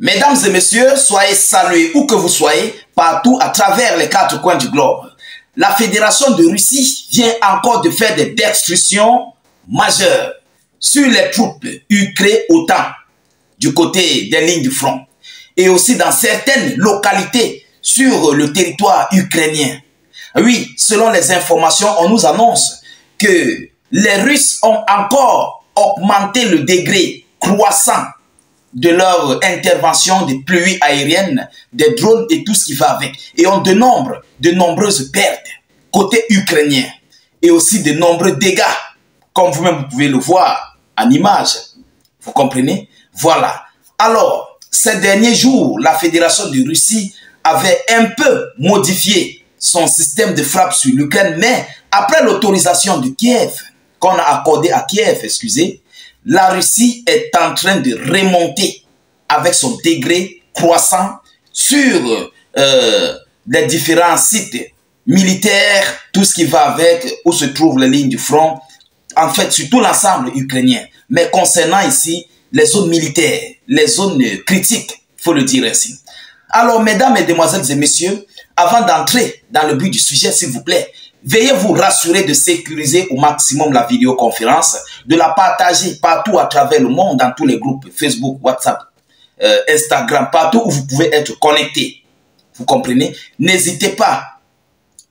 Mesdames et messieurs, soyez salués où que vous soyez, partout à travers les 4 coins du globe. La Fédération de Russie vient encore de faire des destructions majeures sur les troupes ukrainiennes OTAN du côté des lignes du front et aussi dans certaines localités sur le territoire ukrainien. Oui, selon les informations, on nous annonce que les Russes ont encore augmenté le degré croissant de leur intervention des pluies aériennes, des drones et tout ce qui va avec. Et ont de nombreuses pertes côté ukrainien et aussi de nombreux dégâts, comme vous-même vous pouvez le voir en image. Vous comprenez? Voilà. Alors, ces derniers jours, la Fédération de Russie avait un peu modifié son système de frappe sur l'Ukraine, mais après l'autorisation de Kiev, qu'on a accordé à Kiev, excusez, la Russie est en train de remonter avec son degré croissant sur les différents sites militaires, tout ce qui va avec, où se trouvent les lignes du front, en fait, sur tout l'ensemble ukrainien. Mais concernant ici, les zones militaires, les zones critiques, il faut le dire ainsi. Alors, mesdames, mesdemoiselles et messieurs, avant d'entrer dans le but du sujet, s'il vous plaît, veuillez vous rassurer de sécuriser au maximum la vidéoconférence, de la partager partout à travers le monde, dans tous les groupes Facebook, WhatsApp, Instagram, partout où vous pouvez être connectés. Vous comprenez? N'hésitez pas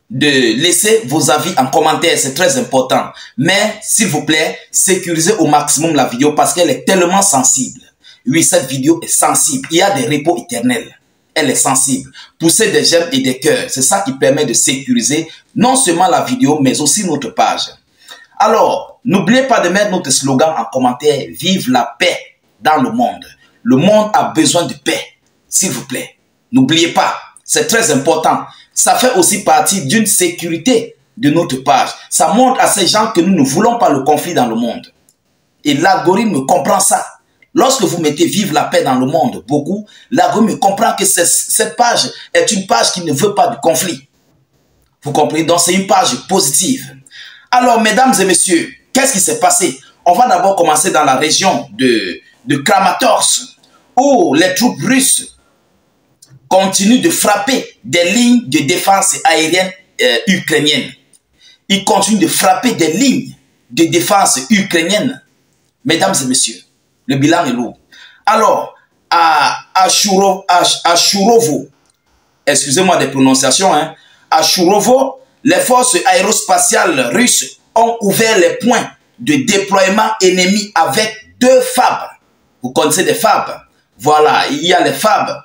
de laisser vos avis en commentaire, c'est très important. Mais, s'il vous plaît, sécurisez au maximum la vidéo parce qu'elle est tellement sensible. Oui, cette vidéo est sensible. Il y a des repos éternels. Elle est sensible. Poussez des j'aime et des cœurs. C'est ça qui permet de sécuriser non seulement la vidéo, mais aussi notre page. Alors, n'oubliez pas de mettre notre slogan en commentaire. Vive la paix dans le monde. Le monde a besoin de paix. S'il vous plaît. N'oubliez pas. C'est très important. Ça fait aussi partie d'une sécurité de notre page. Ça montre à ces gens que nous ne voulons pas le conflit dans le monde. Et l'algorithme comprend ça. Lorsque vous mettez vive la paix dans le monde, beaucoup, l'algorithme comprend que cette page est une page qui ne veut pas de conflit. Vous comprenez? Donc c'est une page positive. Alors, mesdames et messieurs, qu'est-ce qui s'est passé? On va d'abord commencer dans la région de Kramatorsk, où les troupes russes continuent de frapper des lignes de défense aérienne ukrainiennes. Ils continuent de frapper des lignes de défense ukrainiennes. Mesdames et messieurs, le bilan est lourd. Alors, à Chourovo, excusez-moi des prononciations, hein, à Chourovo, les forces aérospatiales russes ont ouvert les points de déploiement ennemis avec 2 FAB. Vous connaissez des FAB? Voilà, il y a les FAB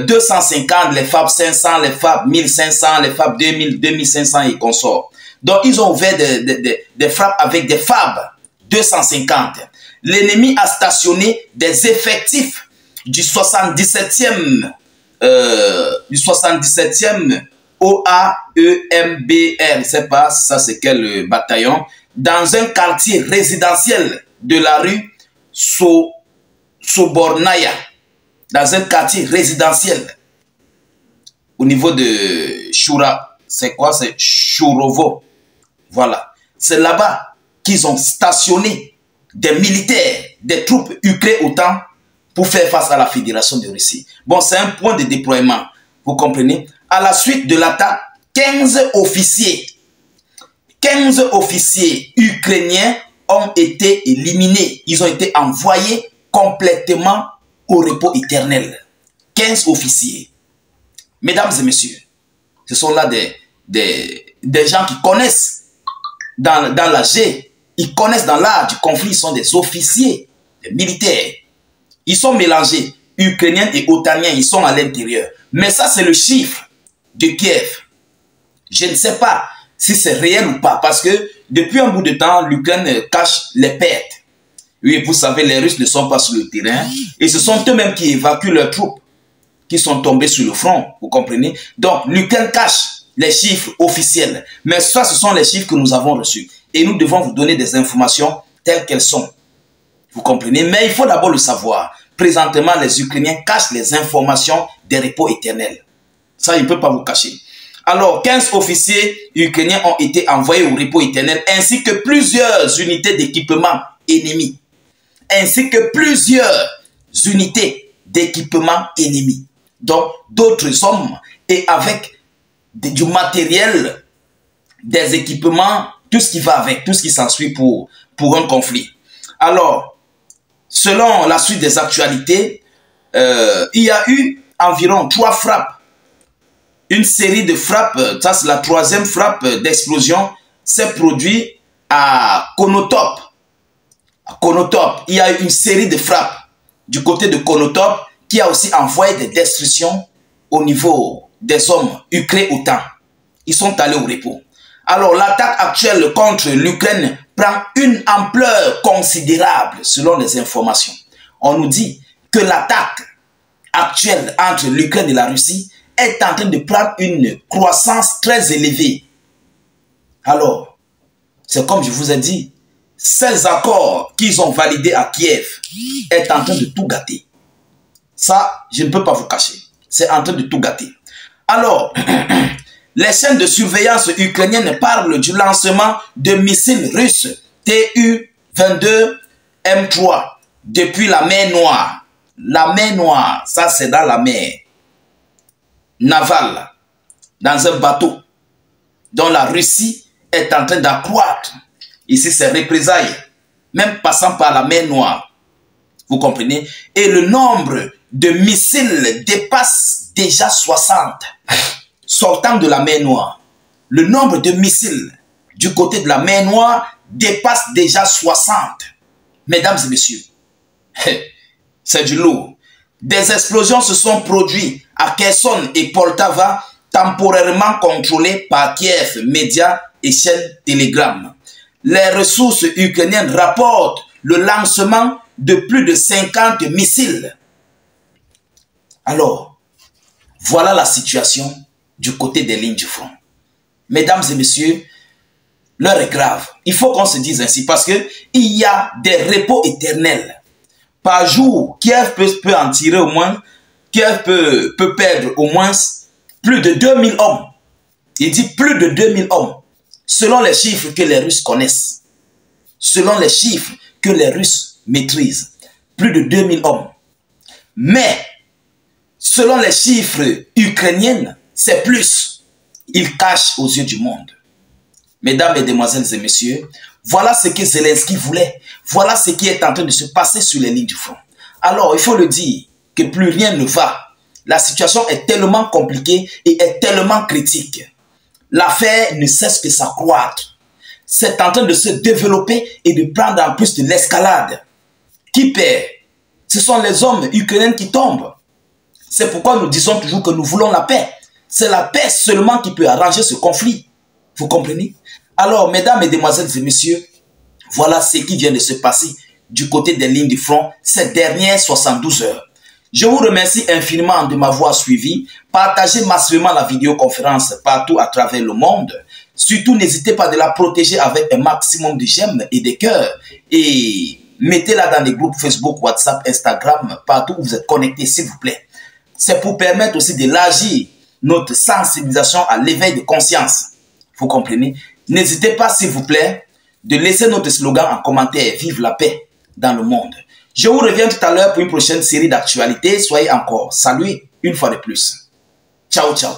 250, les FAB 500, les FAB 1500, les FAB 2000, 2500 et consorts. Donc, ils ont ouvert des frappes avec des FAB 250. L'ennemi a stationné des effectifs du 77e OAEMBR, je ne sais pas ça c'est quel bataillon, dans un quartier résidentiel de la rue Sobornaya, dans un quartier résidentiel au niveau de Choura. C'est quoi? C'est Chourovo. Voilà. C'est là-bas qu'ils ont stationné des militaires, des troupes ukrainiennes OTAN pour faire face à la Fédération de Russie. Bon, c'est un point de déploiement. Vous comprenez? À la suite de l'attaque, 15 officiers ukrainiens ont été éliminés. Ils ont été envoyés complètement au repos éternel. 15 officiers. Mesdames et messieurs, ce sont là des gens qui connaissent dans la G. Ils connaissent dans l'art du conflit, ils sont des officiers, des militaires. Ils sont mélangés, ukrainiens et otaniens, ils sont à l'intérieur. Mais ça, c'est le chiffre de Kiev. Je ne sais pas si c'est réel ou pas, parce que depuis un bout de temps, l'Ukraine cache les pertes. Oui, vous savez, les Russes ne sont pas sur le terrain, et ce sont eux-mêmes qui évacuent leurs troupes, qui sont tombées sur le front, vous comprenez? Donc, l'Ukraine cache les chiffres officiels, mais ça, ce sont les chiffres que nous avons reçus. Et nous devons vous donner des informations telles qu'elles sont. Vous comprenez? Mais il faut d'abord le savoir. Présentement, les Ukrainiens cachent les informations des repos éternels. Ça, il ne peut pas vous cacher. Alors, 15 officiers ukrainiens ont été envoyés au repos éternel, ainsi que plusieurs unités d'équipement ennemis, ainsi que plusieurs unités d'équipements ennemis. Donc, d'autres hommes et avec du matériel, des équipements, tout ce qui va avec, tout ce qui s'ensuit pour un conflit. Alors, selon la suite des actualités, il y a eu environ 3 frappes. Une série de frappes, ça c'est la 3e frappe d'explosion, s'est produite à Konotop. À Konotop, il y a eu une série de frappes du côté de Konotop qui a aussi envoyé des destructions au niveau des hommes ukrainiens. Ils sont allés au repos. Alors l'attaque actuelle contre l'Ukraine prend une ampleur considérable selon les informations. On nous dit que l'attaque actuelle entre l'Ukraine et la Russie est en train de prendre une croissance très élevée. Alors, c'est comme je vous ai dit, ces accords qu'ils ont validés à Kiev est en train de tout gâter. Ça, je ne peux pas vous cacher. C'est en train de tout gâter. Alors, les chaînes de surveillance ukrainiennes parlent du lancement de missiles russes Tu-22 M3 depuis la mer Noire. La mer Noire, ça c'est dans la mer navale, dans un bateau dont la Russie est en train d'accroître. Ici, c'est représailles, même passant par la mer Noire. Vous comprenez? Et le nombre de missiles dépasse déjà 60. Sortant de la mer Noire, le nombre de missiles du côté de la mer Noire dépasse déjà 60. Mesdames et messieurs, c'est du lourd. Des explosions se sont produites à Kherson et Poltava, temporairement contrôlées par Kiev, médias et chaînes Telegram. Les ressources ukrainiennes rapportent le lancement de plus de 50 missiles. Alors, voilà la situation du côté des lignes du front. Mesdames et messieurs, l'heure est grave. Il faut qu'on se dise ainsi parce qu'il y a des repos éternels. Par jour, Kiev peut en tirer au moins, Kiev peut perdre au moins plus de 2000 hommes. Il dit plus de 2000 hommes, selon les chiffres que les Russes connaissent. Selon les chiffres que les Russes maîtrisent. Plus de 2000 hommes. Mais, selon les chiffres ukrainiens, c'est plus. Ils cachent aux yeux du monde. Mesdames, mesdemoiselles et messieurs, voilà ce que Zelensky voulait. Voilà ce qui est en train de se passer sur les lignes du front. Alors, il faut le dire, que plus rien ne va. La situation est tellement compliquée et est tellement critique. L'affaire ne cesse que s'accroître. C'est en train de se développer et de prendre en plus de l'escalade. Qui perd? Ce sont les hommes ukrainiens qui tombent. C'est pourquoi nous disons toujours que nous voulons la paix. C'est la paix seulement qui peut arranger ce conflit. Vous comprenez? Alors, mesdames, mesdemoiselles et messieurs, voilà ce qui vient de se passer du côté des lignes du front ces dernières 72 heures. Je vous remercie infiniment de m'avoir suivi. Partagez massivement la vidéoconférence partout à travers le monde. Surtout, n'hésitez pas de la protéger avec un maximum de j'aime et de cœurs. Et mettez-la dans les groupes Facebook, WhatsApp, Instagram, partout où vous êtes connectés, s'il vous plaît. C'est pour permettre aussi d'élargir notre sensibilisation à l'éveil de conscience. Vous comprenez? N'hésitez pas, s'il vous plaît, de laisser notre slogan en commentaire. Vive la paix dans le monde. Je vous reviens tout à l'heure pour une prochaine série d'actualités. Soyez encore salués une fois de plus. Ciao, ciao.